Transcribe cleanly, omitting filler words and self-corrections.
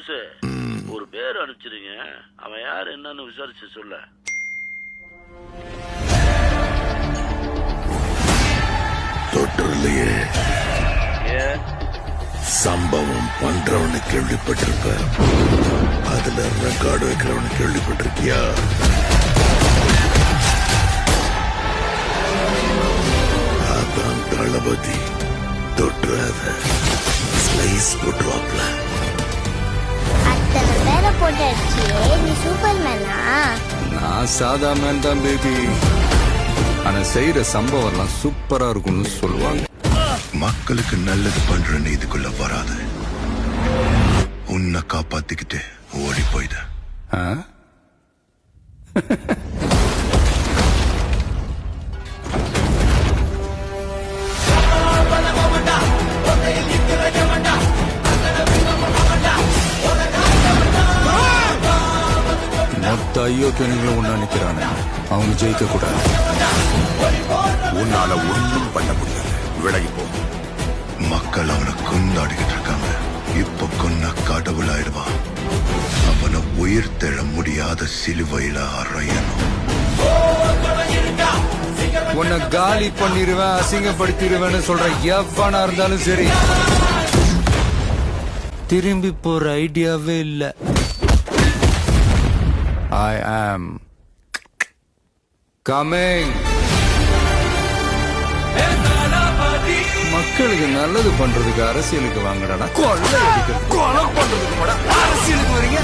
போஸ் ஒரு பேர் அனுப்பிச்சிருங்க. அவன் யார் என்னன்னு விசாரிச்சு சொல்ல. தொற்றுலையே சம்பவம் பண்றவனு கேள்விப்பட்டிருப்ப, அதுல ரெக்கார்டு வைக்கிறவனு கேள்விப்பட்டிருக்கியா? அதான் தளபதி. தொற்றாத ஸ்லைஸ் போட்டுவாப்ல. அத்தனை பேரை போட்டு அடிச்சியே, நீ சூப்பர் மேனா? நான் சாதா மேன் தான் பேபி. ஆனா செய்யற சம்பவம் எல்லாம் சூப்பரா இருக்கும்னு சொல்லுவாங்க. மக்களுக்கு நல்லது பண்ற இதுக்குள்ள வராது. உன்னை காப்பாத்திக்கிட்டு ஓடி போயிட. மொத்த ஐயோக்கியங்களும் ஒண்ணா நிக்கிறானே, அவங்க ஜெயிக்க கூடாது. உன்னால ஒன்றும் பண்ண முடியாது. விலகி போ. மக்கள் அவனை கொண்டாடிக்கிட்டு இருக்காங்க. இப்ப கொன்ன கடவுள் ஆயிடுவான். அவனை உயிர் தெழ முடியாத சிலுவையில அறையணும். உன்னை காலி பண்ணிருவேன், அசிங்கப்படுத்திடுவேன்னு சொல்ற எவனா இருந்தாலும் சரி, திரும்பி போற ஐடியாவே இல்ல. I am coming. மக்களுக்கு நல்லது பண்றதுக்கு அரசியலுக்கு வாங்கடா, கொலை பண்றதுக்கு அரசியலுக்கு வரீங்க.